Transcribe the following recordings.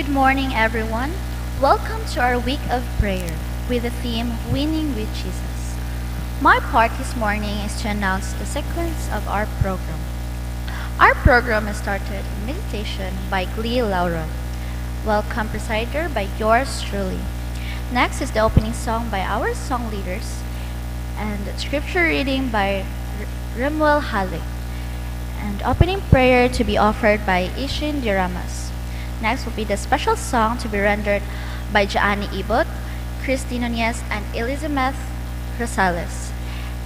Good morning, everyone. Welcome to our week of prayer with the theme Winning with Jesus. My part this morning is to announce the sequence of our program. Our program is started in meditation by Glee Laura. Welcome presider by yours truly. Next is the opening song by our song leaders and scripture reading by Remuel Halik. And opening prayer to be offered by Ishin Diramas. Next will be the special song to be rendered by Jaani Ibot, Christy Nunez, and Elizabeth Rosales.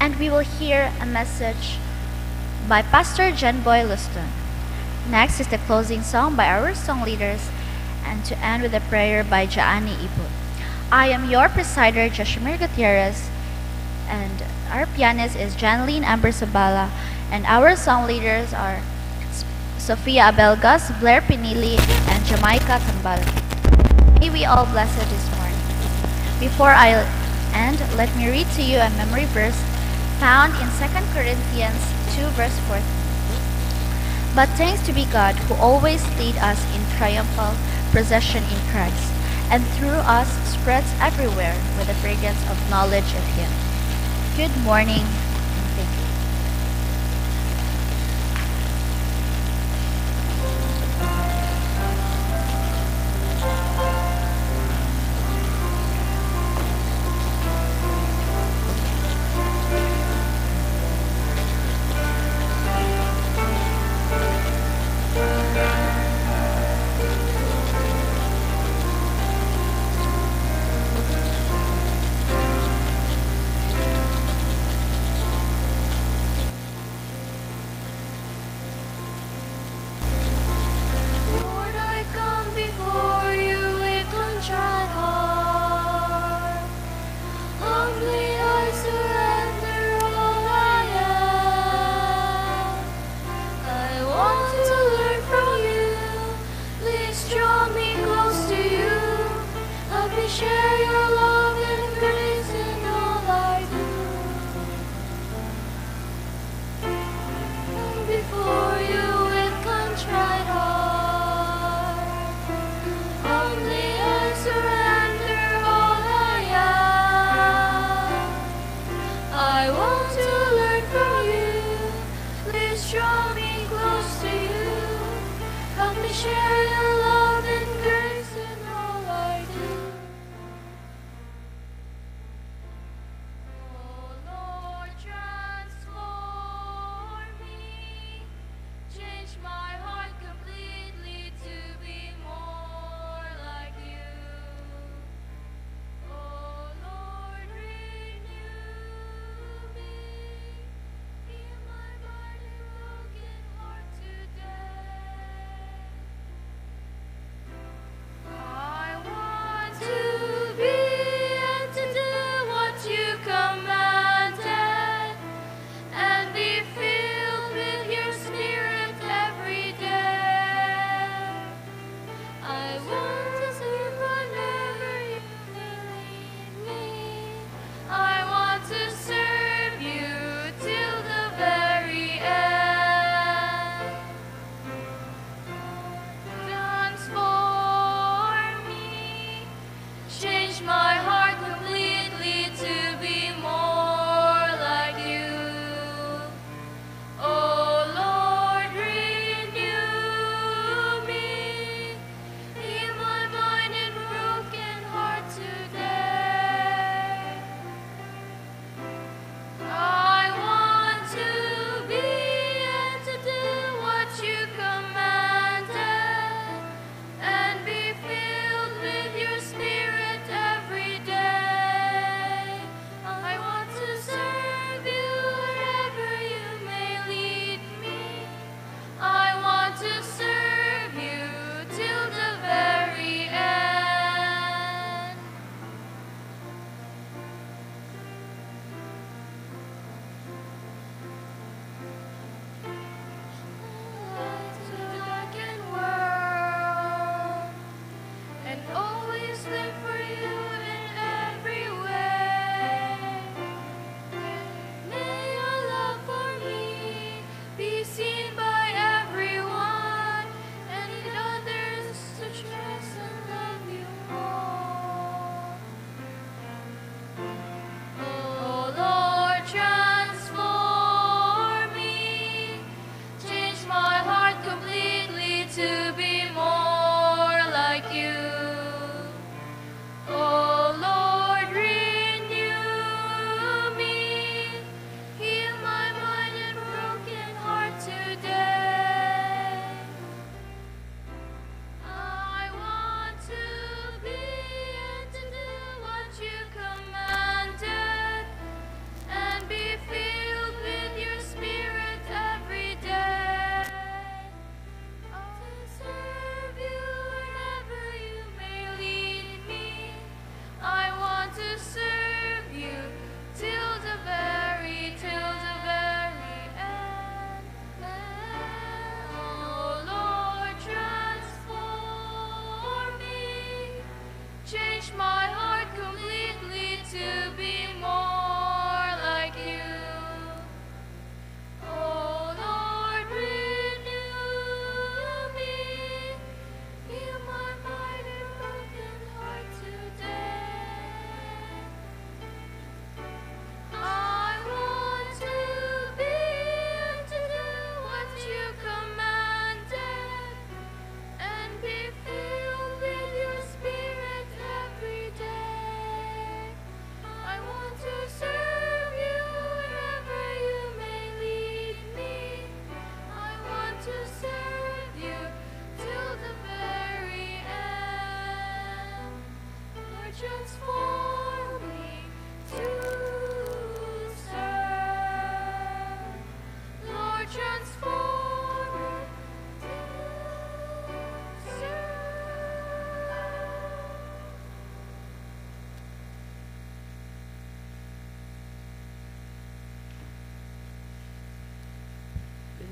And we will hear a message by Pastor Jen Boy Luston. Next is the closing song by our song leaders, and to end with a prayer by Jaani Ibot. I am your presider, Joshimir Gutierrez, and our pianist is Janlene Amber Sabala, and our song leaders are Sofia Abelgas, Blair Pinili, and Jamaica Tambal. May we all bless it this morning. Before I end, let me read to you a memory verse found in 2 Corinthians 2 verse 14. But thanks to be God who always lead us in triumphal procession in Christ, and through us spreads everywhere with the fragrance of knowledge of Him. Good morning, and thank you.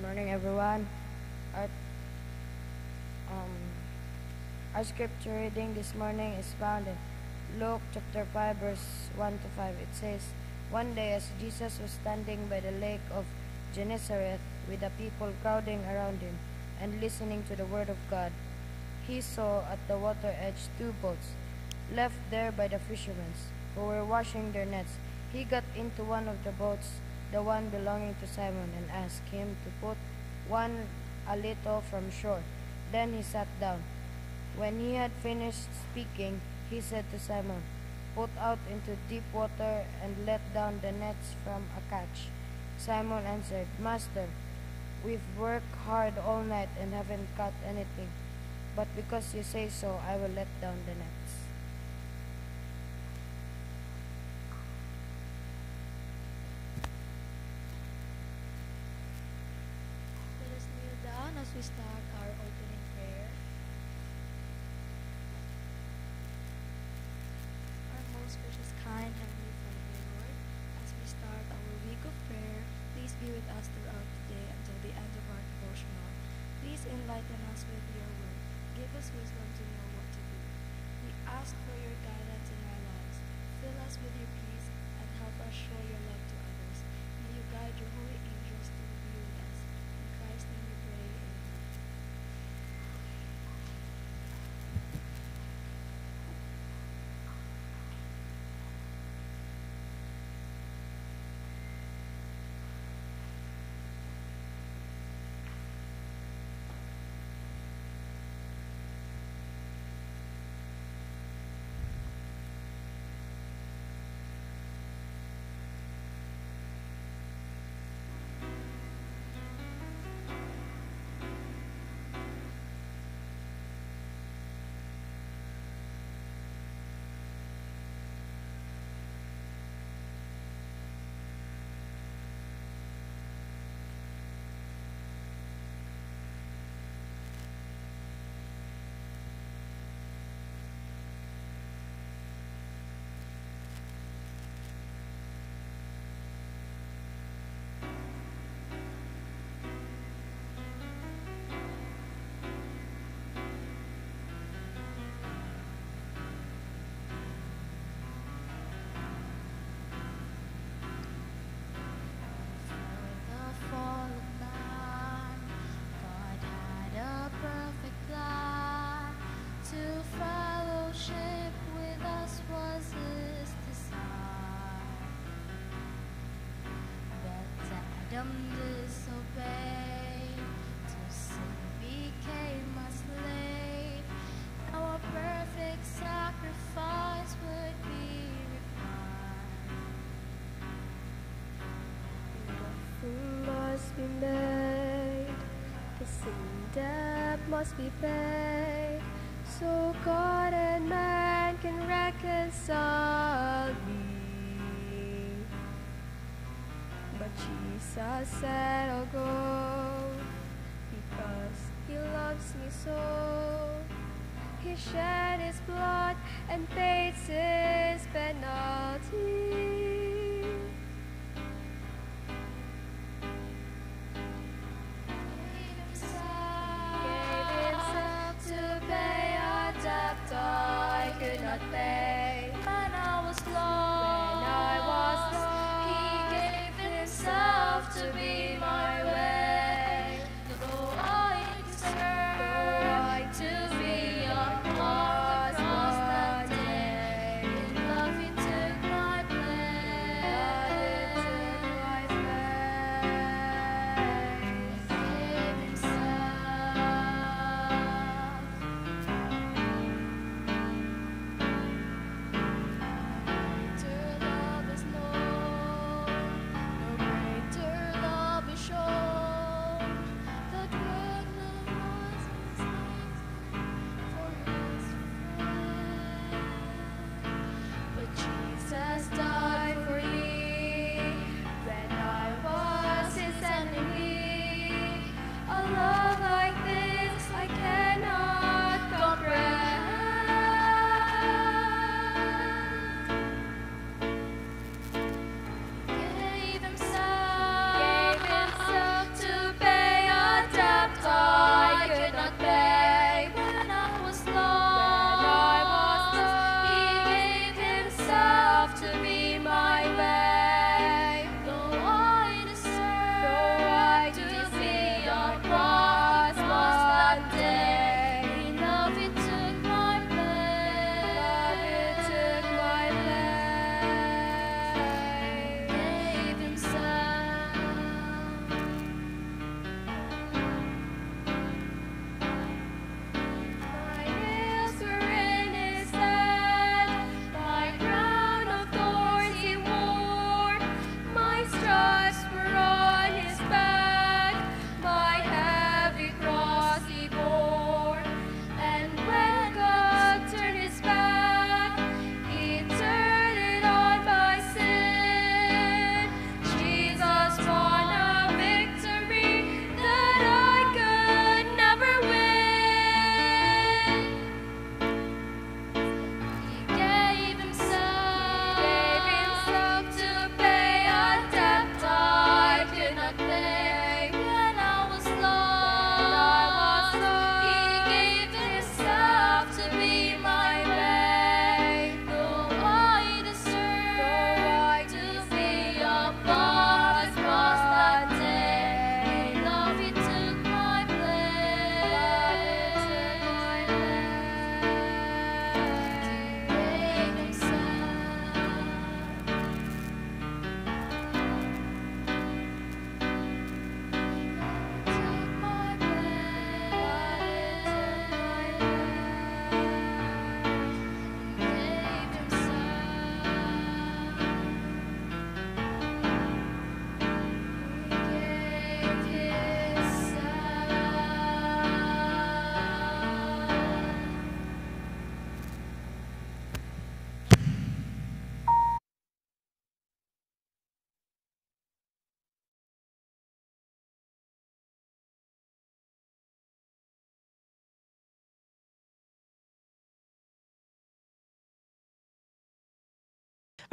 morning, everyone. Our, um, our scripture reading this morning is found in Luke chapter 5, verse 1 to 5. It says, "One day, as Jesus was standing by the lake of Gennesaret with the people crowding around him and listening to the word of God, he saw at the water edge two boats left there by the fishermen who were washing their nets. He got into one of the boats, the one belonging to Simon, and asked him to put one a little from shore. Then he sat down. When he had finished speaking, he said to Simon, 'Put out into deep water and let down the nets from a catch.' Simon answered, 'Master, we've worked hard all night and haven't caught anything, but because you say so, I will let down the nets.'" Let us kneel down as we start our opening prayer. Our most gracious, kind Heavenly Father, Lord, as we start our week of prayer, please be with us throughout the day until the end of our devotional. Please enlighten us with your word. Give us wisdom to know what to do. We ask for your guidance in our lives. Fill us with your peace and help us show your love to others. May you guide your holy angels to be with us. In Christ's name we pray, amen. The fall of man, God had a perfect plan. To fellowship with us was His design. But Adam disobeyed, to sin became a slave. Now a perfect sacrifice would be required. Nothing must be made, the sin debt must be paid, so God and man can reconcile me. But Jesus said, "I'll go, because He loves me so. He shed His blood and paid His penalty. To pay a debt I could not pay. When I was lost, He gave Himself to be my way. though I deserved to be on the cross that day, in love He took my place.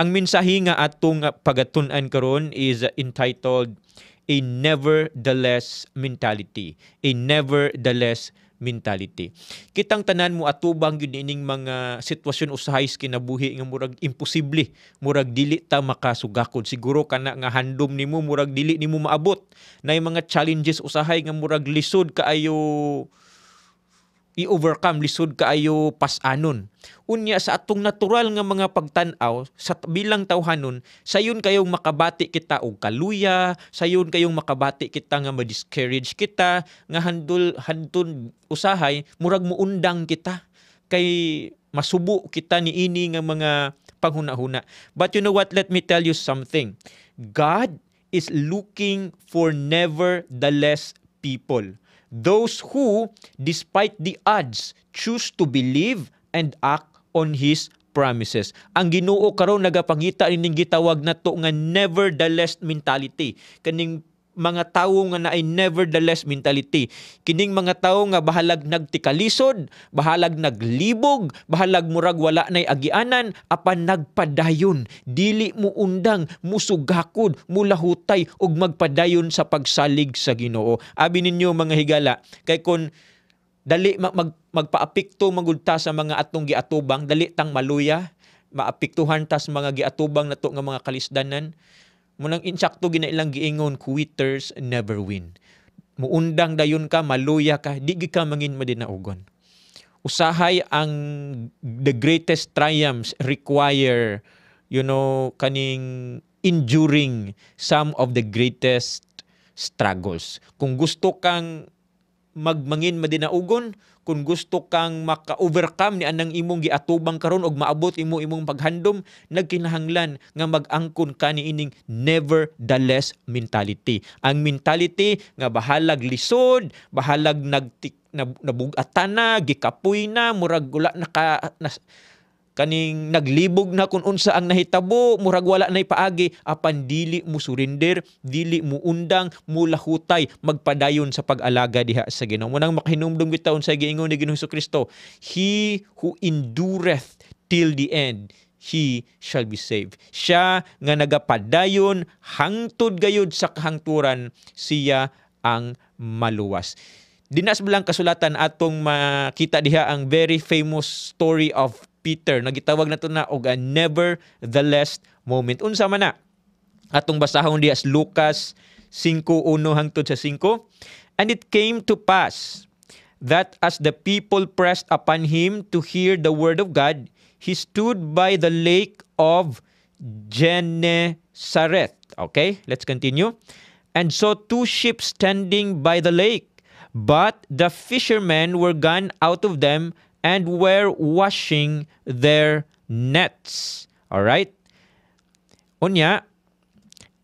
Ang mensahe nga atong pagatun-an karon is entitled A Nevertheless Mentality. A Nevertheless Mentality. Kitang tanan mo atubang yun ining mga sitwasyon usahay sa kinabuhi nga murag imposible, murag dili ta makasugakod. Siguro kana nga handom nimo murag dili nimo maabot. Na mga challenges usahay nga murag lisod kaayo i-overcome, lisod kaayo pasanon. Unya sa atong natural nga mga pagtan-aw sa bilang tawhanon, sayon kayong makabati kita og kaluya, sayon kayong makabati kita nga ma-discourage kita, nga hanton usahay murag muundang kita kay masubo kita niini nga mga panghuna-huna. But you know what, let me tell you something. God is looking for nevertheless people. Those who, despite the odds, choose to believe and act on His promises. Ang Ginoo karon nagapangita ining gitawag nato nga nevertheless mentality. Kaning mga tawo nga naay nevertheless mentality. Kining mga tawo nga bahalag nagtikalisod, bahalag naglibog, bahalag murag wala nay agianan, apan nagpadayon, dili mo undang, musugakod, mulahutay ug magpadayon sa pagsalig sa Ginoo. Abi ninyo mga higala, kay kun dali magpaapikto magudta sa mga atong giatubang, dali tang maluya, maapiktuhan tas mga giatubang nato nga mga kalisdanan. Munang insakto ginailang giingon, quitters never win. Muundang dayon ka, maluya ka, di ka mangin madinaugon. Usahay ang the greatest triumphs require, kaning enduring some of the greatest struggles. Kung gusto kang magmangin madinaugon, kung gusto kang maka-overcome ni anang imong giatubang karon og maabot imong paghandom, nagkinahanglan nga mag-angkon ka ni ining nevertheless mentality. Ang mentality nga bahalag lisod, bahalag nabugatan na, gikapoy na, murag wala kaning naglibog na kung unsa ang nahitabo, murag wala nay paagi, apan dili mo surrender, dili mo undang, mulahutay, magpadayon sa pag-alaga diha sa Ginoo. Munang makahinumdum bitaw sa giingon ni Ginoong Hesukristo, He who endureth till the end, he shall be saved. Siya nga nagapadayon hangtod gayud sa kahangturan, siya ang maluwas. Dinas bilang kasulatan atong makita diha ang very famous story of Peter, nagitawag na ito na og a nevertheless moment. Unsa man na? Atong basahon diha sa Lucas 5:1 hangtod sa 5. And it came to pass that as the people pressed upon him to hear the word of God, he stood by the lake of Gennesaret. Okay, let's continue. And saw two ships standing by the lake, but the fishermen were gone out of them and were washing their nets. All right? Unya,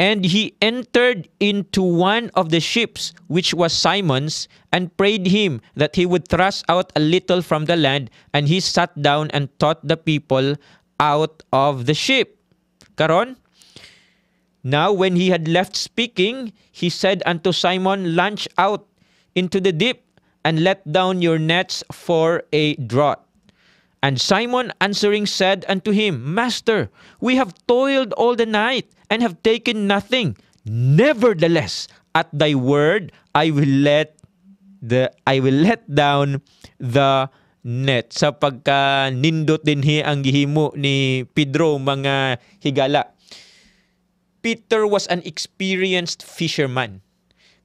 and he entered into one of the ships, which was Simon's, and prayed him that he would thrust out a little from the land, and he sat down and taught the people out of the ship. Karon? Now when he had left speaking, he said unto Simon, launch out into the deep, and let down your nets for a draught. And Simon answering said unto him, Master, we have toiled all the night, and have taken nothing. Nevertheless, at thy word, I will let down the net. Sa pagka nindot dinhi ang gihimo ni Pedro, mga higala. Peter was an experienced fisherman.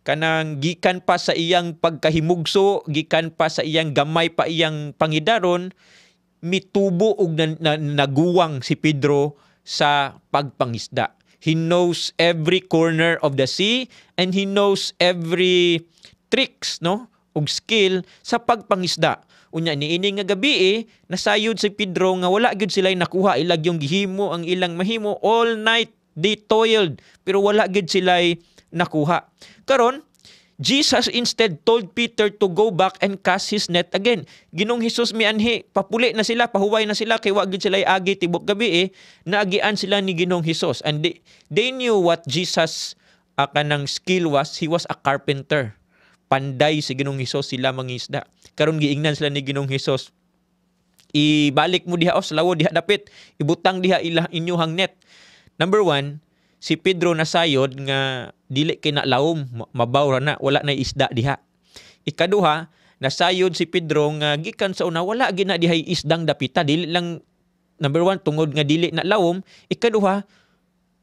Kanang gikan pa sa iyang pagkahimugso, gikan pa sa iyang gamay pa iyang pangidaron, mitubo og naguwang si Pedro sa pagpangisda. He knows every corner of the sea, and he knows every tricks, og skill sa pagpangisda. Unya niini nga gabi nasayod si Pedro nga wala gyud sila nakuha ilag yung gihimo ang ilang mahimo. All night they toiled pero wala gyud sila nakuha. Karon, Jesus instead told Peter to go back and cast his net again. Ginong Hesus mianhi, papuli na sila, pahuway na sila, kay wag gyud sila agi tibok gabi naagian sila ni Ginong Hesus. And they knew what Jesus kanang skill was. He was a carpenter. Panday si Ginong Hesus sila mangisda. Karon giingnan sila ni Ginong Hesus, ibalik mo diha sa lawo diha dapit, ibutang diha inyuhang net. Number 1, si Pedro nasayod nga dili kay na lawom, mabaw ra na, wala na isda diha. Ikaduha, nasayod si Pedro nga gikan sa una wala gina diha isdang dapita, dili lang number 1 tungod nga dili na lawom, ikaduha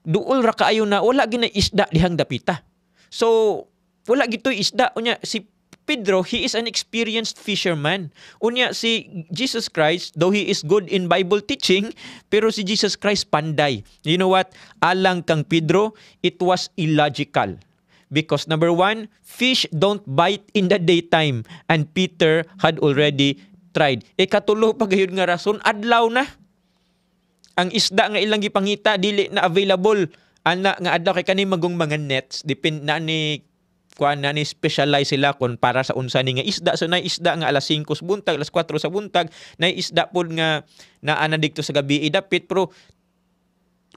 duol ra kaayo na wala gina isda dihang dapita. So wala gitoy isda unya si Pedro, he is an experienced fisherman. Unya si Jesus Christ, though he is good in Bible teaching, pero si Jesus Christ panday. You know what? Alang kang Pedro, it was illogical. Because number 1, fish don't bite in the daytime, and Peter had already tried. Katulo pa gayud nga rason, adlaw na. Ang isda nga ilang gipangita dili na available. Ana nga adlaw kay kani magong mga nets, depend na ni kuan na ni specialize sila kon para sa unsa ni nga isda. So na isda nga alas 5 sa buntag, alas 4 sa buntag, na isda pod nga naana didto sa gabi dapit, pero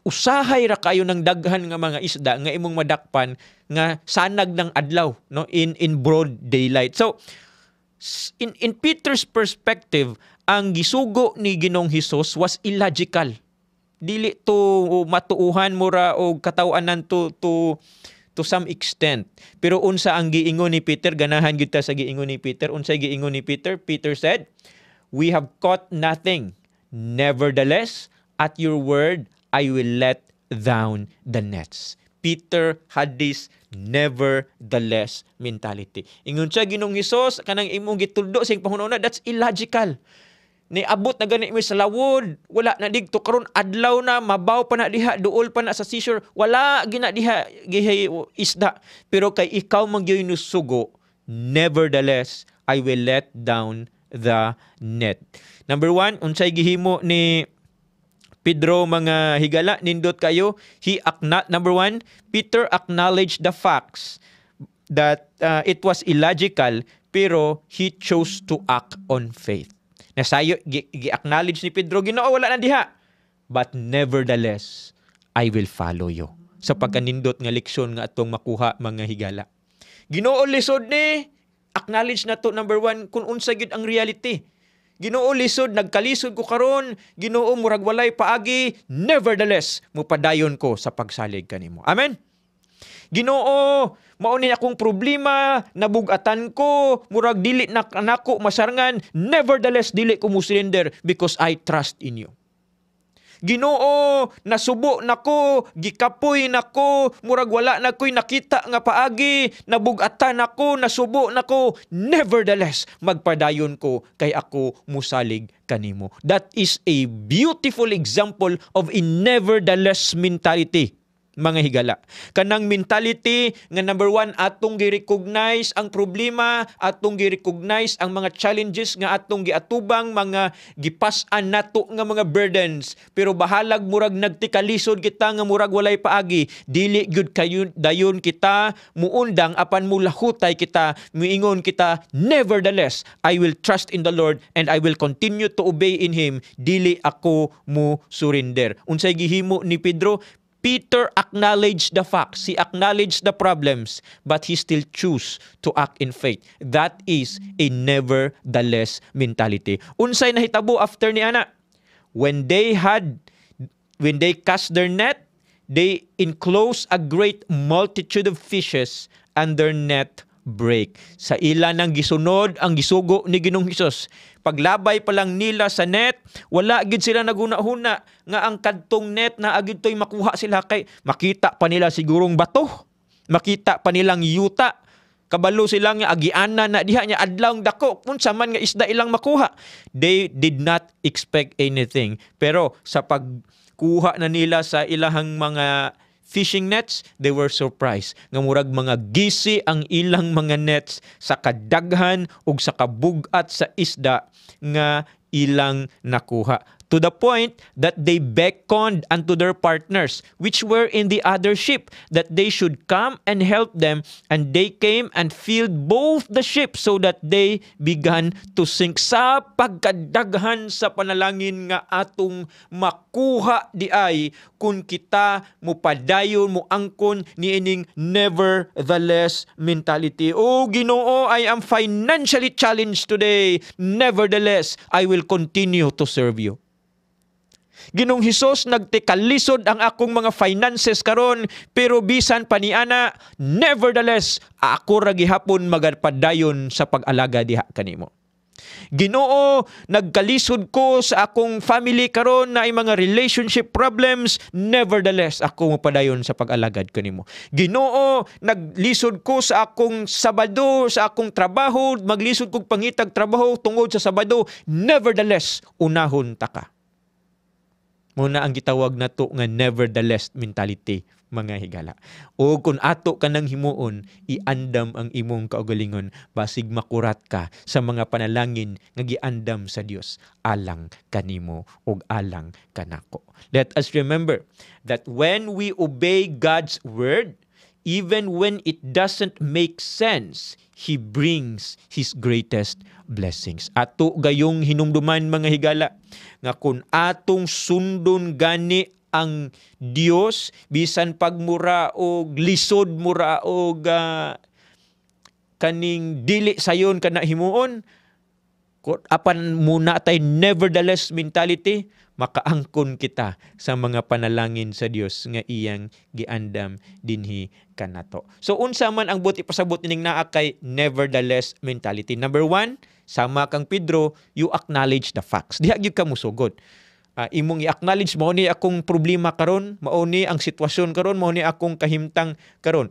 usahay ra kayo ng daghan nga mga isda nga imong madakpan nga sanag ng adlaw, no, in broad daylight. So in Peter's perspective, ang gisugo ni Ginoong Hesus was illogical. Dili to matuuhan mura og katawanan to some extent. Pero unsa ang giingon ni Peter, ganahan gyud ta sa giingon ni Peter. Unsay giingon ni Peter? Peter said, "We have caught nothing. Nevertheless, at your word, I will let down the nets." Peter had this nevertheless mentality. Ingon siya Ginoong Hesus, kanang imong gituldo sing panghunahuna, that's illogical. Niabot na gani mi sa lawod, wala na digto karon adlaw na, mabaw pa na diha, duol pa na sa seashore, wala gina diha gihay isda. Pero kay ikaw magyoy nusugo, nevertheless I will let down the net. Number 1, unsay gihimo ni Pedro mga higala, nindot kayo. Number 1, Peter acknowledged the facts that it was illogical, pero he chose to act on faith. Nasayo, gi-acknowledge ni Pedro, Ginoo wala na diha, but nevertheless, I will follow you. Sa pagkanindot nga leksyon nga atong makuha mga higala. Ginoo lisod ni, acknowledge na to number 1, kung unsa gyud ang reality. Ginoo lisod, nagkalisod ko karon, Ginoo murag walay paagi, nevertheless, mupadayon ko sa pagsalig kanimo. Amen? Ginoo, maunin akong problema, nabugatan ko, murag dili na nako masarangan, nevertheless dili ko musurrender because I trust in you. Ginoo, nasubo nako, gikapoy nako, murag wala na ko'y nakita nga paagi, nabugatan nako, nasubo nako, nevertheless magpadayon ko kay ako musalig kanimo. That is a beautiful example of a nevertheless mentality. Mga higala. Kanang mentality nga number 1, atong gi-recognize ang problema, atong gi-recognize ang mga challenges nga atong giatubang, mga gipas-an nato nga mga burdens. Pero bahalag murag nagtikalisod kita nga murag walay paagi, dili gyud kayo dayon kita muundang apan mulahutay kita, miingon kita, nevertheless, I will trust in the Lord and I will continue to obey in Him, dili ako mu surrender. Unsay gihimo ni Pedro? Peter acknowledged the facts. He acknowledged the problems, but he still choose to act in faith. That is a nevertheless mentality. Unsay nahitabo after ni ana? When they cast their net, they enclosed a great multitude of fishes, and their net break. Sa ila nang gisunod ang gisugo ni Ginoong Hesus. Paglabay pa lang nila sa net, wala gid sila naguna-huna nga ang kadtong net na agid toy makuha sila, kay makita pa nila sigurong bato, makita pa nilang yuta, kabalo sila nga agiana na diha nya adlaw dako unsa man nga isda ilang makuha. They did not expect anything, pero sa pagkuha na nila sa ilahang mga fishing nets, they were surprised. Nga murag mga gisi ang ilang mga nets sa kadaghan ug sa kabugat sa isda nga ilang nakuha. to the point that they beckoned unto their partners, which were in the other ship, that they should come and help them. And they came and filled both the ships, so that they began to sink. Sa pagkadaghan sa panalangin nga atong makuha di ay, kung kita mo padayon mo angkon niining nevertheless mentality. Oh Ginoo, I am financially challenged today. Nevertheless, I will continue to serve you. Ginong Hesus, nagtikalisod ang akong mga finances karon, pero bisan pa niana, nevertheless, ako ra gihapon magpadayon sa pag-alaga diha kanimo. Ginoo, nagkalisod ko sa akong family karon na ay mga relationship problems, nevertheless, ako mapadayon sa pag-alagad kanimo. Ginoo, naglisod ko sa akong Sabado, sa akong trabaho, maglisod kog pangitag trabaho tungod sa Sabado, nevertheless, unahon ta ka. Muna ang gitawag na to nga nevertheless mentality, mga higala. O kung ato ka nang himuon, iandam ang imong kaugalingon, basig makurat ka sa mga panalangin nga giandam sa Dios alang kanimo ug alang kanako. Let us remember that when we obey God's word, even when it doesn't make sense, He brings His greatest blessings. Ato gayong hinumduman, mga higala, nga kung atong sundon gani ang Dios, bisan pagmura o lisod mura o kaning dili sayon kana himuon, apan muna tay nevertheless mentality, makaangkon kita sa mga panalangin sa Dios nga iyang giandam dinhi kanato. So unsa man ang buti pasabot ning naa kay nevertheless mentality? Number 1, sama kang Pedro, you acknowledge the facts. Diha gyud ka musugod. Imong i-acknowledge mao ni akong problema karon, mao ni ang sitwasyon karon, mao ni akong kahimtang karon.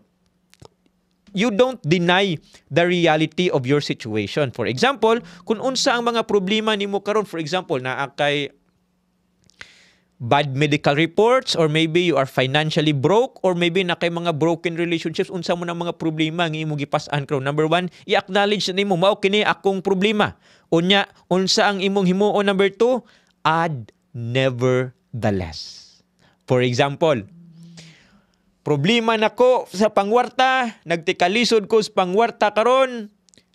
You don't deny the reality of your situation. For example, kung unsa ang mga problema nimo karon, for example, naa kay bad medical reports, or maybe you are financially broke, or maybe na kay mga broken relationships, unsa mo na mga problema nga imong gipas-an karon. Number 1, i-acknowledge na nimo, mao kini akong problema. Unya, unsa ang imong himuon? Number 2, add nevertheless. For example, problema nako sa pangwarta, nagtikalisod ko sa pangwarta karon,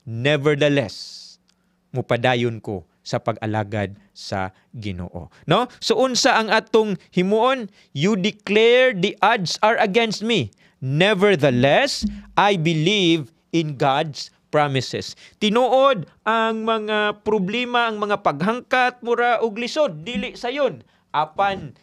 nevertheless, mupadayon ko sa pag-alagad sa Ginoo. No? So unsa ang atong himuon? You declare the odds are against me. Nevertheless, I believe in God's promises. Tinuod ang mga problema, ang mga paghangkat mura og lisod dili sayon. Apan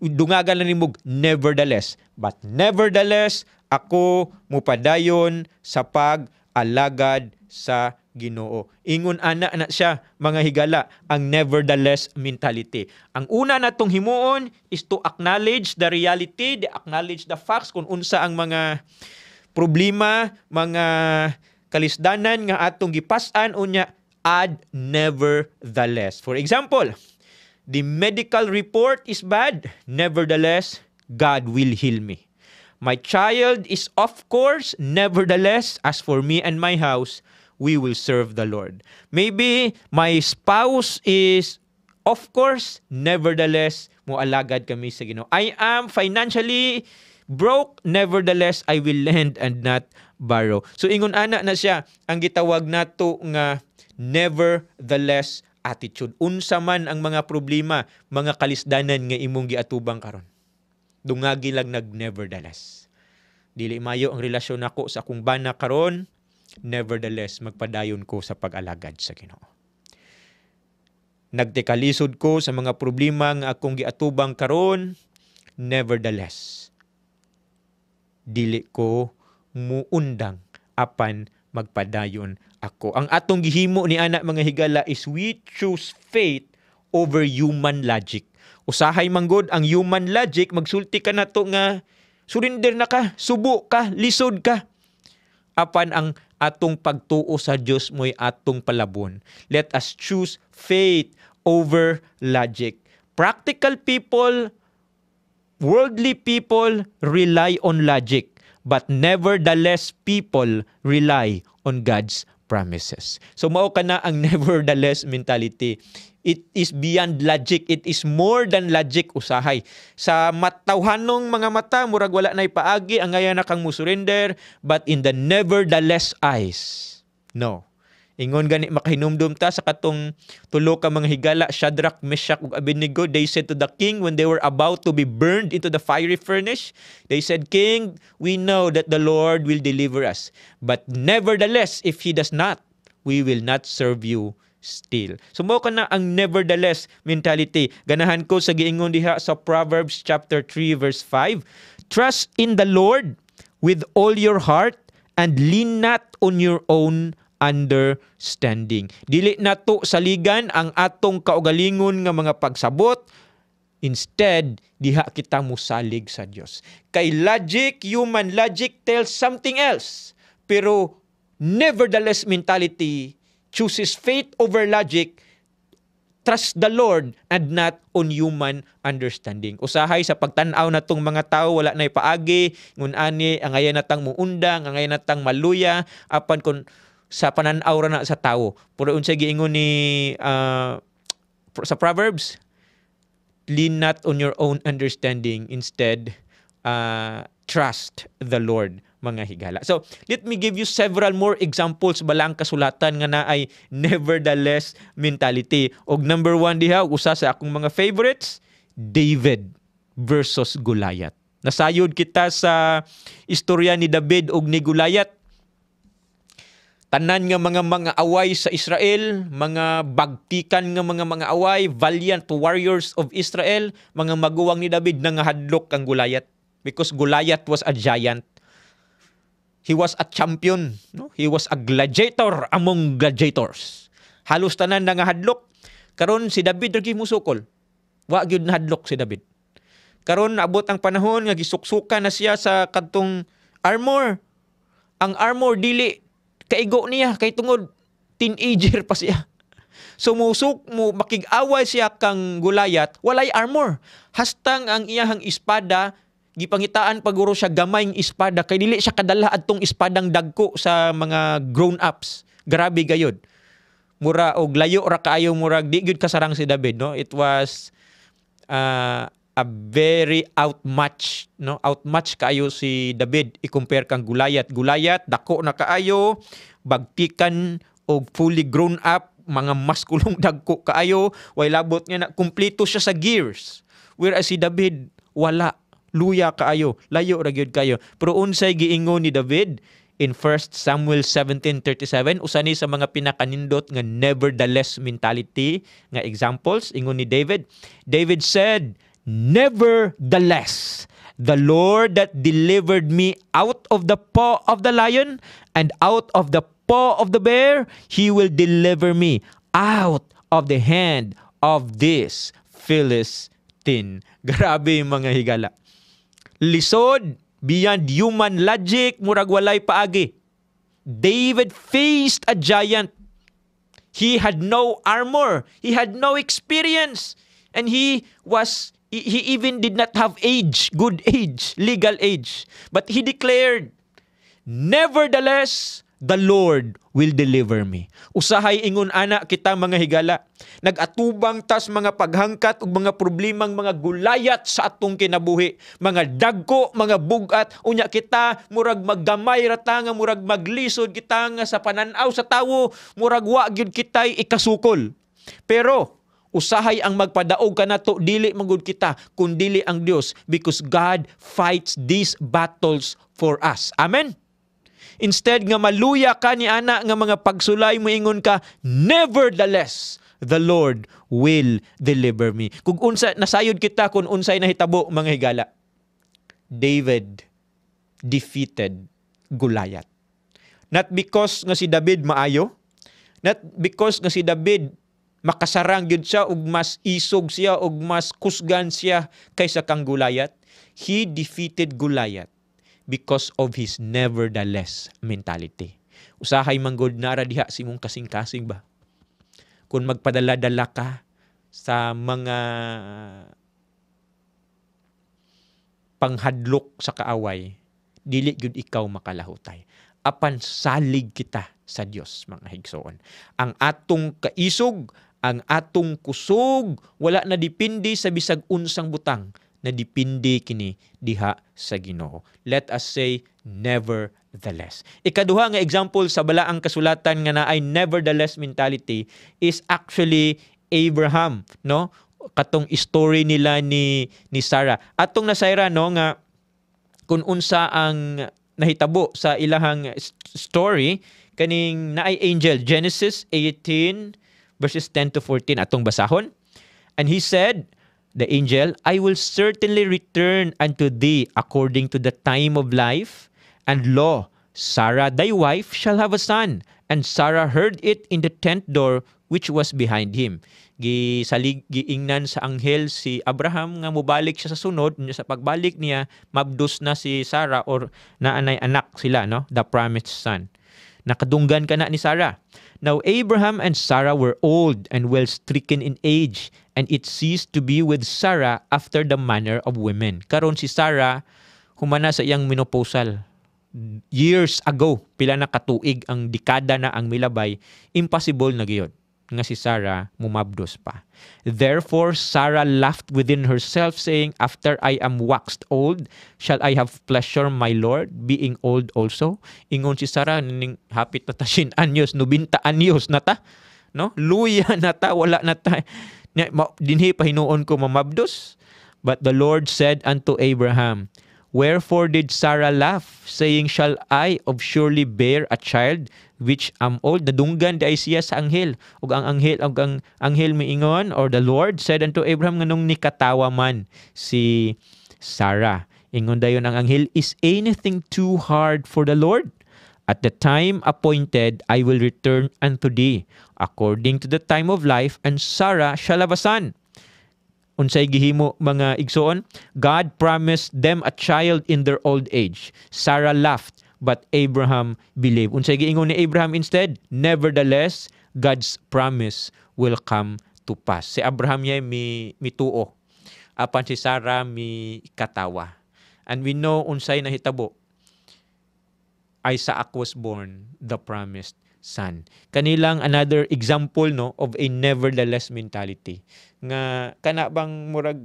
dungagan na nimog nevertheless. But nevertheless, ako mupadayon sa pag-alagad sa Ginoo. Ingon ana na siya, mga higala, ang nevertheless mentality. Ang una natong himuon is to acknowledge the reality, acknowledge the facts, kung unsa ang mga problema, mga kalisdanan nga atong gipas-an, unya add nevertheless. For example, the medical report is bad, nevertheless, God will heal me. My child is off course, nevertheless, as for me and my house, we will serve the Lord. Maybe my spouse is off course, nevertheless, mualagad kami sa Ginoo. I am financially broke, nevertheless, I will lend and not borrow. So ingon ana na siya, ang gitawag nato nga nevertheless attitude. Unsa man ang mga problema, mga kalisdanan nga imong giatubang karon, dungagi lang nag nevertheless. Dili mayo ang relasyon nako sa akong bana karon, nevertheless, magpadayon ko sa pag-alagad sa Ginoo. Nagtikalisod ko sa mga problema nga akong giatubang karon, nevertheless, dili ko muundang apan magpadayon ako. Ang atong gihimo ni ana, mga higala, is we choose faith over human logic. Usahay manggod ang human logic, magsulti ka na to nga surrender na ka, subo ka, lisod ka. Apan ang atong pagtuo sa Dios mo'y atong palabon. Let us choose faith over logic. Practical people, worldly people rely on logic, but nevertheless people rely on God's promises. So mao kana ang nevertheless mentality. It is beyond logic. It is more than logic usahay. Sa matawhanong mga mata, murag wala na'y paagi, ang ngaya na kang musurrender, but in the nevertheless eyes, no. Ingon gani makahinumdum ta sa katong tulo ka mga higala, Shadrach, Meshach ug Abednego. They said to the king when they were about to be burned into the fiery furnace, they said, "King, we know that the Lord will deliver us. But nevertheless, if He does not, we will not serve you still." So mao kana ang nevertheless mentality. Ganahan ko sa giingon diha sa Proverbs chapter 3 verse 5. Trust in the Lord with all your heart and lean not on your own understanding. Dili nato saligan ang atong kaugalingon nga mga pagsabot. Instead, diha kita musalig sa Dios. Kay logic, human logic tells something else. Pero nevertheless mentality chooses faith over logic, trust the Lord and not on human understanding. Usahay sa pagtan-aw natong mga tao wala nay paagi, ngun ani ang aya natang muundang, ang aya natang maluya apan kun sa panan-aw ra na sa tao. Pero unsay giingon ni sa Proverbs, lean not on your own understanding, instead trust the Lord, mga higala. So, let me give you several more examples balang kasulatan nga na ay nevertheless mentality. Og number 1 diha, usa sa akong mga favorites, David versus Goliath. Nasayod kita sa istorya ni David og ni Goliath. Tanan nga mga away sa Israel, mga bagtikan nga mga away, valiant warriors of Israel, mga maguwang ni David nangahadlok ang Goliath. Because Goliath was a giant. He was a champion. No? He was a gladiator among gladiators. Halos tanan nangahadlok. Karon si David lagi musukol. Wa gyud nahadlok si David. Karon abot ang panahon nga gisuksukan na siya sa kadtong armor. Ang armor dili kaigo niya kay tungod teenager pa siya. So makig-away siya kang Goliath, walay armor. Hastang ang iyahang espada gipangitaan paguro siya gamayng espada kay dili siya kadala adtong espadang dagko sa mga grown-ups. Grabe gayud. Mura og layo ra kaayo murag di gyud kasarang si David, no? It was a very outmatch, no? Outmatch kaayo si David i-compare kang Goliath. Goliath dako na kaayo, bagtikan og fully grown up, mga maskulong dagko kaayo, way labot nga na kumpleto siya sa gears. Whereas si David wala, luya kaayo, layo ra gyud kayo. Pero unsay giingon ni David in 1 Samuel 17:37, usa ni sa mga pinakanindot nga nevertheless mentality nga examples ingon ni David. David said, "Nevertheless, the Lord that delivered me out of the paw of the lion and out of the paw of the bear, He will deliver me out of the hand of this Philistine." Grabe mga higala. Lisod, beyond human logic, murag walay paagi. David faced a giant. He had no armor. He had no experience. And he even did not have age, good age, legal age. But he declared, "Nevertheless, the Lord will deliver me." Usahay ingon ana kita mga higala. Nag-atubang tas mga paghangkat ug mga problemang mga Goliath sa atong kinabuhi. Mga dagko, mga bugat. Unya kita, murag maggamay rata nga, murag maglisod kita nga sa pananaw sa tawo. Murag wa gyud kitay ikasukol. Pero, usahay ang magpadaog kanato, dili magud kita, kundili ang Dios, because God fights these battles for us. Amen? Instead nga maluya ka ni ana nga mga pagsulay, moingon ka, "Nevertheless, the Lord will deliver me." Kung unsa nasayod kita kung unsay nahitabo mga higala. David defeated Goliath. Not because nga si David maayo, not because nga si David makasarang gyud siya ug mas isog siya ug mas kusgan siya kaysa kang Goliath. He defeated Goliath because of his nevertheless mentality. Usahay manggod nara diha si mong kasing-kasing ba? Kung magpadala-dala ka sa mga panghadlok sa kaaway, dili gyud ikaw makalahutay. Apan salig kita sa Dios, mga higsoon. Ang atong kaisog, ang atong kusog, wala na dipindi sa bisag unsang butang, na dipindi kini diha sa Ginoo. Let us say nevertheless. Ikaduha nga example sa balaang kasulatan nga naay nevertheless mentality is actually Abraham, no? Katong story nila ni Sarah. Atong nasayra, no, nga kung unsa ang nahitabo sa ilahang story kaning naay angel, Genesis 18 verses 10 to 14 atong basahon. And he said, the angel, I will certainly return unto thee according to the time of life, and lo, Sarah thy wife shall have a son. And Sarah heard it in the tent door which was behind him. Giingnan sa anghel si Abraham nga mubalik siya sa sunod. Sa pagbalik niya, mabdus na si Sarah or naanay anak sila, no? The promised son. Nakadunggan ka na ni Sarah. Now Abraham and Sarah were old and well stricken in age, and it ceased to be with Sarah after the manner of women. Karon si Sarah, humana sa iyang menopausal. Years ago, pila na katuig ang dekada na ang milabay, impossible na gyud nga si Sarah mumabdos pa. Therefore, Sarah laughed within herself, saying, after I am waxed old, shall I have pleasure, my Lord, being old also? Ingon si Sarah, hapit na ta 100 anyos, 90 anyos na ta. No? Luya na ta, wala na ta. Dinhi pa hinuon ko mamabdos. But the Lord said unto Abraham, wherefore did Sarah laugh, saying, shall I of surely bear a child which am old? Nadunggan di ay siya sa anghel. Ug ang anghel miingon, or the Lord said unto Abraham, nganong nikatawa man si Sarah. Ingon dayon ang anghel, is anything too hard for the Lord? At the time appointed, I will return unto thee, according to the time of life, and Sarah shall have a son. Unsay gihimo, mga igsoon? God promised them a child in their old age. Sarah laughed, but Abraham believed. Unsay giingon ni Abraham instead? Nevertheless, God's promise will come to pass. Si Abraham yay mituo. Apan si Sarah katawa. And we know unsay nahitabo. Isaac was born, the promised son. Kanilang another example, no, of a nevertheless mentality. Nga kana bang murag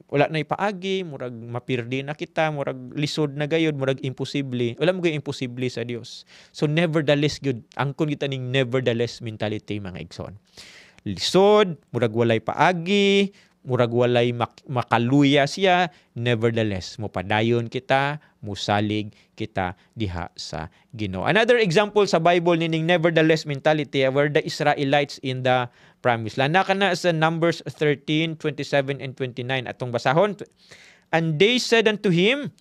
wala na ipaagi, murag mapirdi na kita, murag lisod na gayud, murag imposible. Wala mo gayud imposible sa Dios. So nevertheless good, angkon kita ning nevertheless mentality, mga igsoon. Lisod, murag walay paagi, murag walay makaluya siya, nevertheless mopadayon kita, musalig kita diha sa Ginoo. Another example sa Bible nining nevertheless mentality were the Israelites in the promised land. Naka na sa Numbers 13, 27 and 29 atong basahon. And they said unto him,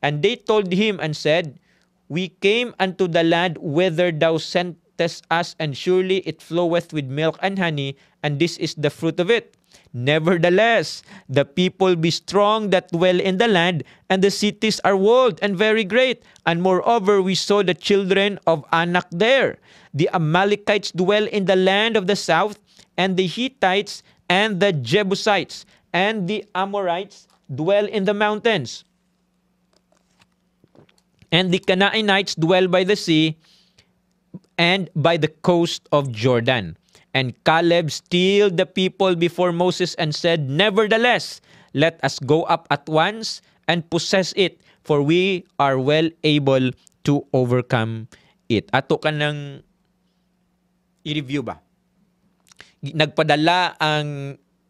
and they told him and said, we came unto the land whither thou sentest us, and surely it floweth with milk and honey, and this is the fruit of it. Nevertheless, the people be strong that dwell in the land, and the cities are walled and very great. And moreover, we saw the children of Anak there. The Amalekites dwell in the land of the south, and the Hittites and the Jebusites and the Amorites dwell in the mountains. And the Canaanites dwell by the sea and by the coast of Jordan. And Caleb stilled the people before Moses and said, nevertheless, let us go up at once and possess it, for we are well able to overcome it. Ato ka nang i-review ba? Nagpadala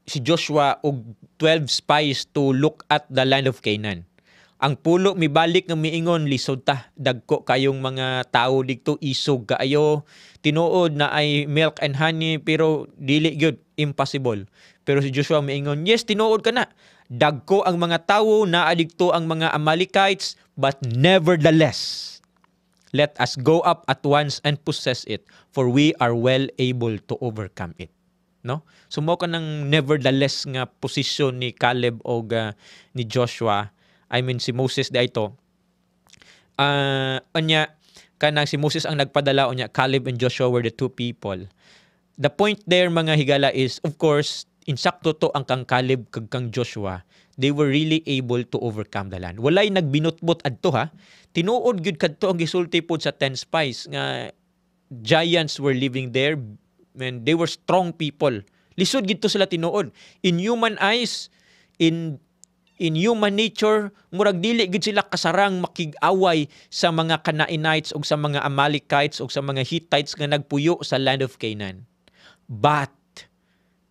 si Joshua og 12 spies to look at the land of Canaan. Ang pulo mibalik ng miingon, lisod ta, dagko kayong mga tao dito, isog kaayo, tinuod na ay milk and honey, pero dili gyud, impossible. Pero si Joshua miingon, yes, tinuod ka na. Dagko ang mga tao, naa dito ang mga Amalekites, but nevertheless, let us go up at once and possess it, for we are well able to overcome it. No? So mo ka ng nevertheless nga posisyon ni Caleb o ni Joshua. I mean si Moses dito. Anya kanang si Moses ang nagpadala, unya Caleb and Joshua were the two people. The point there, mga higala, is of course insakto to ang kang Caleb kag kang Joshua. They were really able to overcome the land. Walay nagbinutbot adto ha. Tinuod gyud kadto ang gisulti pod sa 10 spies nga giants were living there, and they were strong people. Lisod gito sila tinuod. In human eyes, in human nature, murag dili gid sila kasarang makig-away sa mga Canaanites o sa mga Amalekites o sa mga Hittites nga nagpuyo sa land of Canaan. But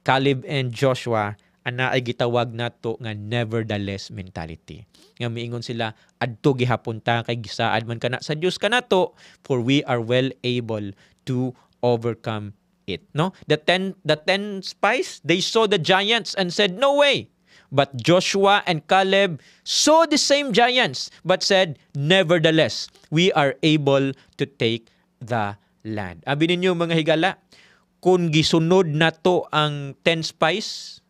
Caleb and Joshua ana ay gitawag nato nga nevertheless mentality. Nga miingon sila, adto gihapon ta kay gisaad man kana sa Dios kanato, for we are well able to overcome it. No? The ten spies, they saw the giants and said, no way. But Joshua and Caleb saw the same giants but said, nevertheless, we are able to take the land. Abi ninyo mga higala, kung gisunod nato ang 10 spies,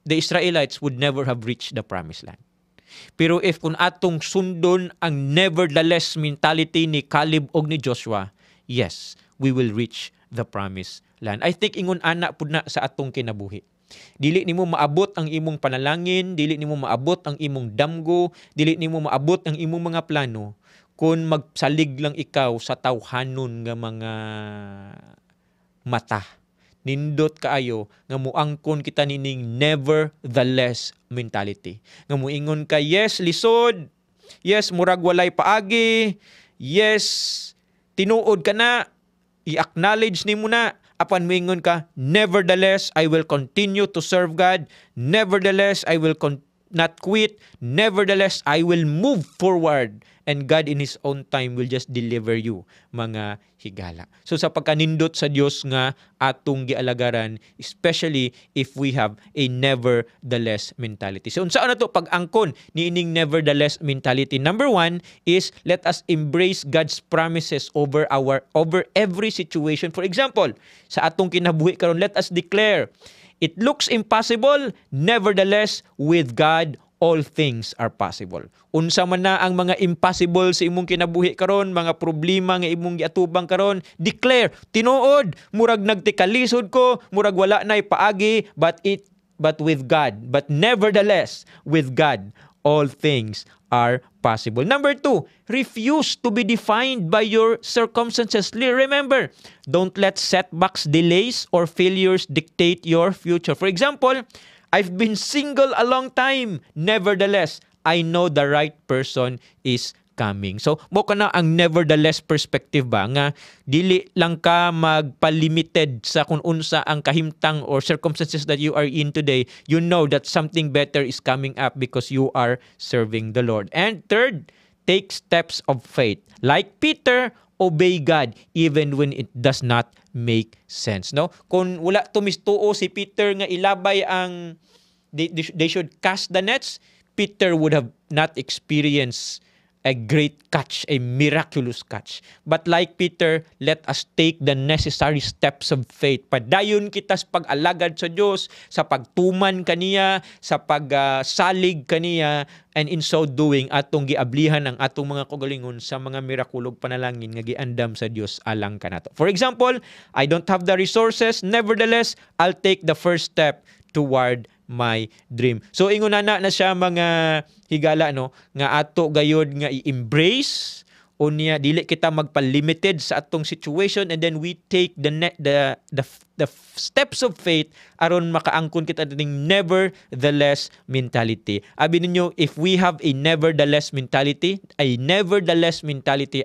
the Israelites would never have reached the promised land. Pero if kung atong sundon ang nevertheless mentality ni Caleb o ni Joshua, yes, we will reach the promised land. I think ingon ana pud na sa atong kinabuhi. Dili nimo maabot ang imong panalangin, dili nimo maabot ang imong damgo, dili nimo maabot ang imong mga plano kung magsalig lang ikaw sa tawhanon nga mga mata. Nindot kaayo nga muangkon kita nining nevertheless mentality. Nga muingon ka, yes, lisod. Yes, murag walay paagi. Yes, tinuod ka na. I-acknowledge nimo na. Apan moingon ka, nevertheless, I will continue to serve God. Nevertheless, I will not quit. Nevertheless, I will move forward. And God in His own time will just deliver you, mga higala. So sa pagkanindot sa Dios nga atong gialagaran, especially if we have a nevertheless mentality. So unsa na to pag-angkon niining nevertheless mentality? Number 1 is let us embrace God's promises over every situation. For example, sa atong kinabuhi karon, let us declare, it looks impossible, nevertheless with God all things are possible. Unsa man na ang mga impossible sa imong kinabuhi karon, mga problema nga imong giatubang karon, declare, tinuod, murag nagtikalisod ko, murag wala nay paagi, but with God. But nevertheless, with God, all things are possible. Number 2, refuse to be defined by your circumstances. Remember, don't let setbacks, delays, or failures dictate your future. For example, I've been single a long time. Nevertheless, I know the right person is coming. So, mo ka na ang nevertheless perspective ba nga dili lang ka magpa-limited sa kung unsa ang kahimtang or circumstances that you are in today. You know that something better is coming up because you are serving the Lord. And third, take steps of faith. Like Peter, obey God even when it does not make sense. No? Kung wala tumistuo si Peter nga ilabay ang they should cast the nets, Peter would have not experienced a great catch, a miraculous catch. But like Peter, let us take the necessary steps of faith. Padayon kita sa pag-alagad sa Diyos, sa pagtuman kaniya, sa pagsalig kaniya, and in so doing, atong giablihan ang atong mga kagalingon sa mga mirakulog panalangin nga giandam sa Diyos alang kanato. For example, I don't have the resources, nevertheless, I'll take the first step toward my dream. So ingon na siya mga higala no nga ato gayud nga i-embrace unya dili kita magpa-limited sa atong situation, and then we take the steps of faith aron makaangkon kita ning nevertheless mentality. Abi ninyo, if we have a nevertheless mentality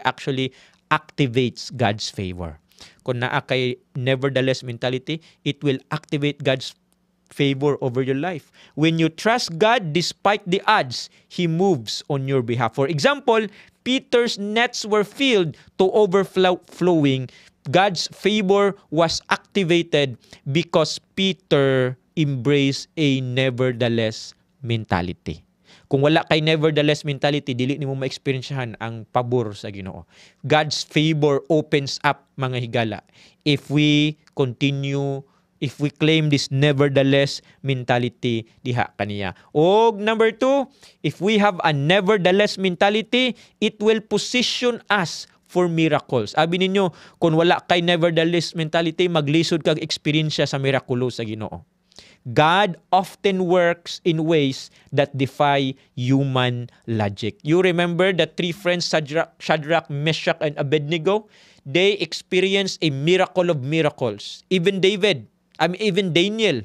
actually activates God's favor. Kung naa kay nevertheless mentality, it will activate God's favor over your life. When you trust God despite the odds, He moves on your behalf. For example, Peter's nets were filled to overflowing. God's favor was activated because Peter embraced a nevertheless mentality. Kung wala kay nevertheless mentality, dili nimo ma-experiencehan ang pabor sa Ginoo. God's favor opens up, mga higala, if we claim this nevertheless mentality diha kaniya. O number 2, if we have a nevertheless mentality, it will position us for miracles. Abi ninyo, kung wala kay nevertheless mentality, maglisod kag experience sa mirakulo sa Ginoo. God often works in ways that defy human logic. You remember the three friends, Shadrach, Meshach, and Abednego? They experienced a miracle of miracles. Even Daniel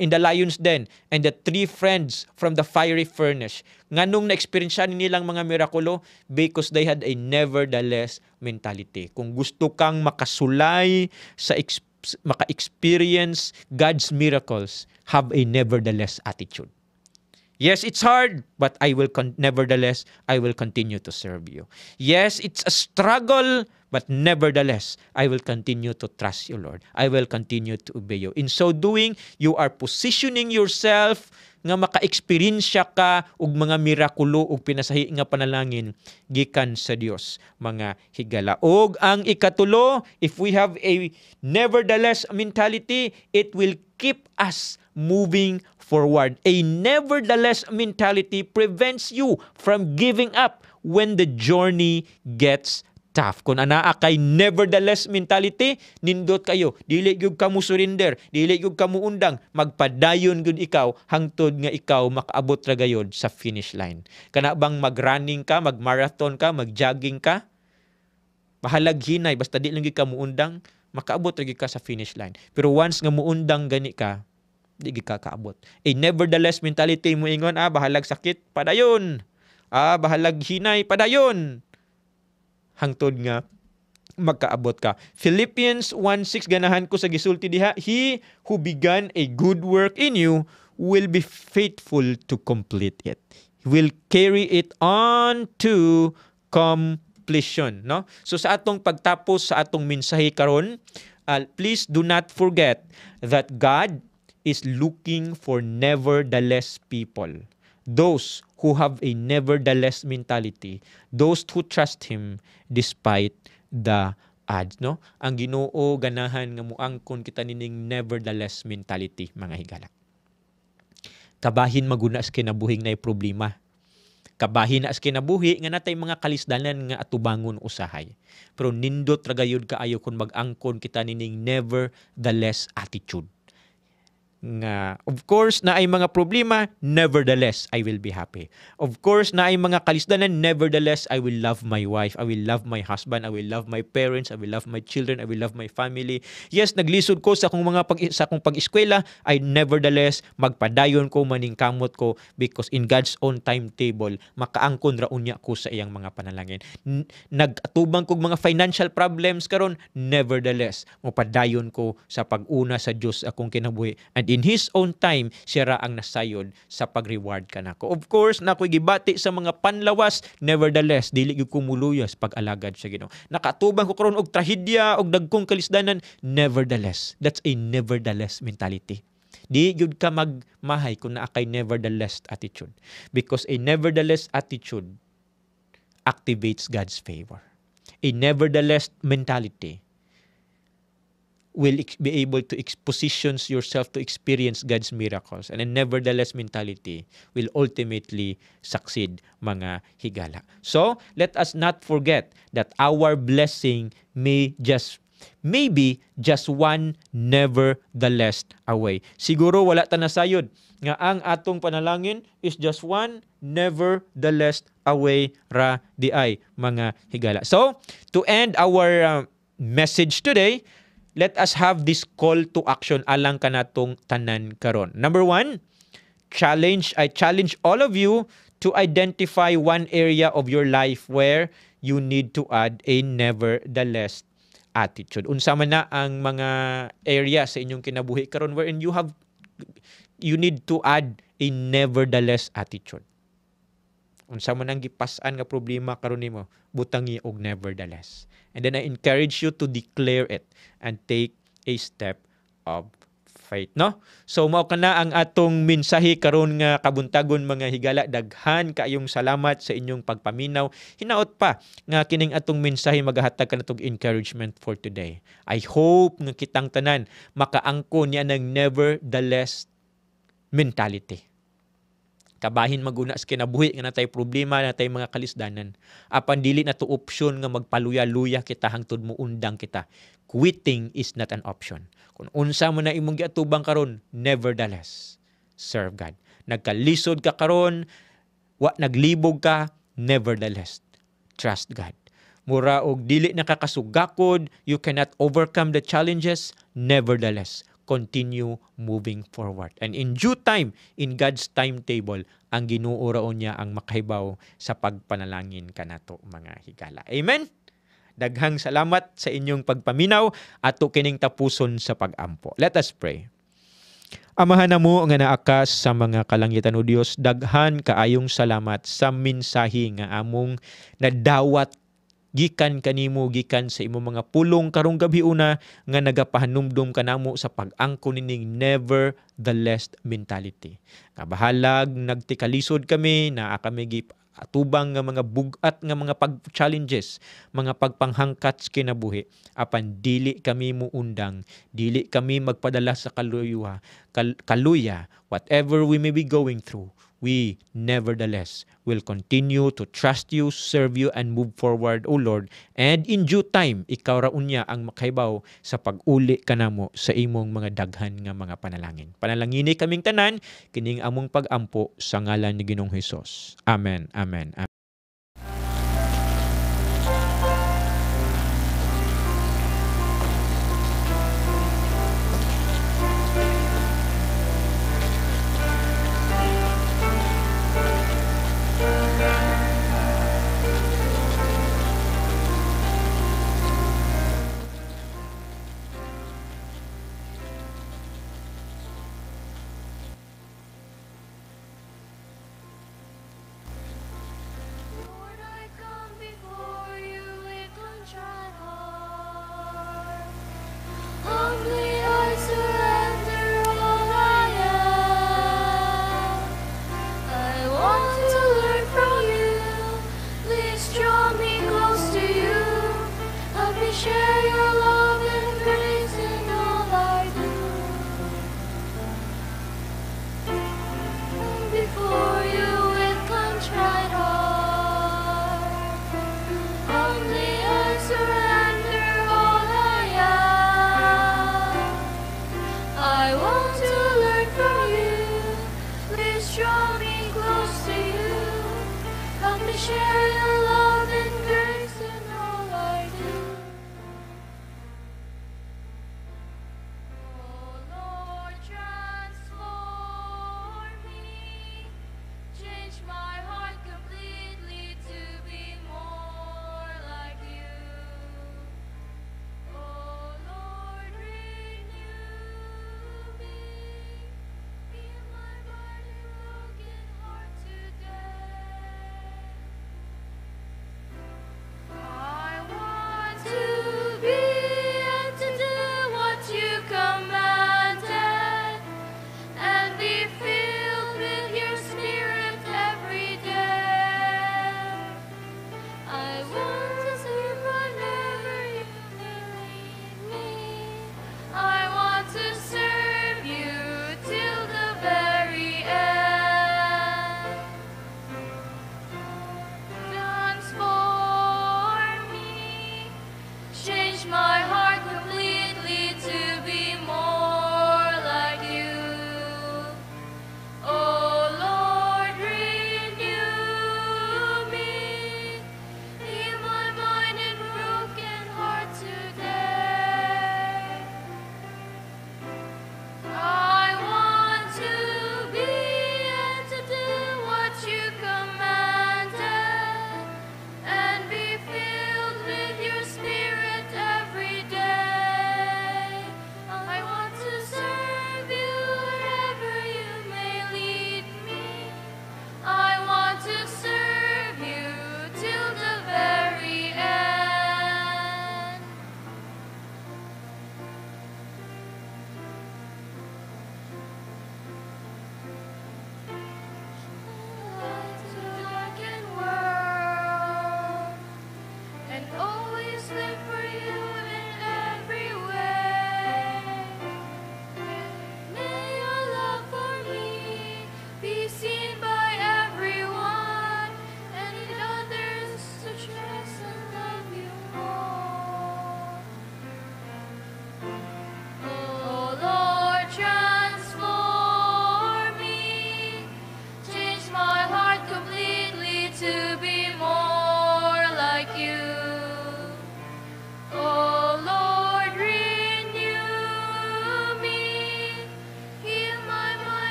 in the lion's den, and the three friends from the fiery furnace. Nganong na-experiencean nilang mga mirakulo? Because they had a nevertheless mentality. Kung gusto kang makasulay maka-experience God's miracles, have a nevertheless attitude. Yes, it's hard, but nevertheless, I will continue to serve you. Yes, it's a struggle, but nevertheless, I will continue to trust you, Lord. I will continue to obey you. In so doing, you are positioning yourself nga maka-experiensya ka og mga mirakulo og pinasahi nga panalangin gikan sa Dios, mga higala. Og ang ikatulo, if we have a nevertheless mentality, it will keep us moving forward. A nevertheless mentality prevents you from giving up when the journey gets tough. Kung anaa kay nevertheless mentality, nindot kayo. Dili gyud ka mo surrender, dili gyud ka mo undang, magpadayon gyud ikaw hangtod nga ikaw makaabot ra gayud sa finish line. Kana bang mag-running ka, mag-marathon ka, mag-jogging ka, bahalag hinay basta di lang gyud ka mo undang, makaabot ra gyud ka sa finish line. Pero once nga mo undang gani ka, di gyud ka kaabot. A nevertheless mentality mo ingon, bahalag sakit, padayon. Bahalag hinay, padayon. Hangtod nga magkaabot ka. Philippians 1:6 ganahan ko sa gisulti diha, he who began a good work in you will be faithful to complete it. He will carry it on to completion, no? So sa atong pagtapos sa atong mensahe karon, please do not forget that God is looking for nevertheless people. Those who have a nevertheless mentality, those who trust Him despite the odds, no? Ang Ginoo ganahan nga muangkon kita nining nevertheless mentality, mga higala. Kabahin maguna sa kinabuhing nay problema. Kabahin na sa kinabuhi nga natay mga kalisdanan nga atubangon usahay. Pero nindot ra gayud kaayo kung mag-angkon kita nining nevertheless attitude. Nga, of course, na ay mga problema, nevertheless, I will be happy. Of course, na ay mga kalisdanan, nevertheless, I will love my wife, I will love my husband, I will love my parents, I will love my children, I will love my family. Yes, naglisod ko sa akong pag-eskwela, I nevertheless, magpadayon ko, maningkamot ko, because in God's own timetable, makaangkon ra unya ko sa iyang mga panalangin. Nagatubang kog mga financial problems karon, nevertheless, mapadayon ko sa pag-una sa Dios akong kinabuhi. And in His own time, siya ra ang nasayod sa pag-reward ka nako. Of course, nakoy gibati sa mga panlawas, nevertheless, dili gyud ko muluyas pag-alagad sa Ginoo. Nakatubang ko karon og trahedya og dagkong kalisdanan, nevertheless. That's a nevertheless mentality. Di gyud ka magmahay kung naa kay nevertheless attitude. Because a nevertheless attitude activates God's favor. A nevertheless mentality will be able to position yourself to experience God's miracles. And a nevertheless mentality will ultimately succeed, mga higala. So, let us not forget that our blessing may be just one nevertheless away. Siguro wala ta nasayod nga ang atong panalangin is just one nevertheless away ra di ay, mga higala. So, to end our message today, let us have this call to action alang kanatong tanan karon. Number 1, I challenge all of you to identify one area of your life where you need to add a nevertheless attitude. Unsa man na ang mga area sa inyong kinabuhi karon wherein you need to add a nevertheless attitude. Unsa man ang gipas-an nga problema karon nimo, butangi og nevertheless. And then I encourage you to declare it and take a step of faith, no? So mao kana ang atong mensahe karon nga kabuntagon, mga higala. Daghan kaayong salamat sa inyong pagpaminaw. Hinaot pa nga kining atong mensahe magahatag kanatong encouragement for today. I hope nga kitang tanan makaangkon niya ng nevertheless mentality. Kabahin maguna sa kinabuhi nga natay problema, natay mga kalisdanan. Apan dili na to option nga magpaluya-luya kita hangtod mo undang kita. Quitting is not an option. Kung unsa man na imong giatubang karon, nevertheless, serve God. Nagkalisod ka karon, naglibog ka, nevertheless, trust God. Mura og dili nakakasugakod, you cannot overcome the challenges, nevertheless, continue moving forward. And in due time, in God's timetable, ang Ginoo raon niya ang makahibaw sa pagpanalangin kanato mga higala. Amen? Daghang salamat sa inyong pagpaminaw ato kining tapuson sa pag-ampo. Let us pray. Amahan na mo nga naakas sa mga kalangitan o Dios, daghan kaayong salamat sa mensahe nga among nadawat gikan kanimo, gikan sa imo mga pulong karong gabi una nga nagapahanumdum kanamo sa pag-angkon nining nevertheless mentality. Kabahalag nagtikalisod kami na kami atubang nga mga bugat nga mga pag-challenges, mga pagpanghangkat sa kinabuhi, apan dili kami muundang, dili kami magpadala sa kaluya, whatever we may be going through. We nevertheless will continue to trust you, serve you, and move forward, O Lord. And in due time, ikaw raon niya ang makahibaw sa pag-uli kanamo sa imong mga daghan nga mga panalangin. Panalangini kaming tanan, kining among pag-ampo sa ngalan ni Ginoong Hesus. Amen. Amen. Amen. Lord, I come before you with contrite heart. Humbly I surrender all I am. I want to learn from you. Please draw me close to you. Help me share your love and grace in all I do. Before you with contrite heart, humbly I surrender all I am. I want to learn from you. Please draw me close to you. Help me share your love and grace in all I do. Oh Lord, transform me. Change my heart completely to be more like you. Oh Lord, renew me. Heal my body, broken heart today.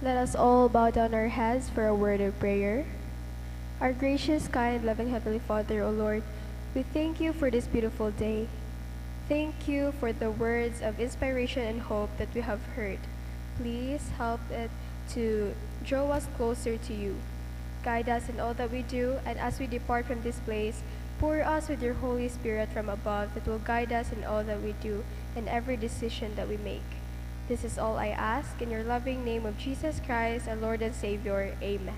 Let us all bow down our heads for a word of prayer. Our gracious, kind, loving Heavenly Father, O Lord, we thank you for this beautiful day. Thank you for the words of inspiration and hope that we have heard. Please help it to draw us closer to you. Guide us in all that we do, and as we depart from this place, pour us with your Holy Spirit from above that will guide us in all that we do and every decision that we make. This is all I ask in your loving name of Jesus Christ, our Lord and Savior. Amen.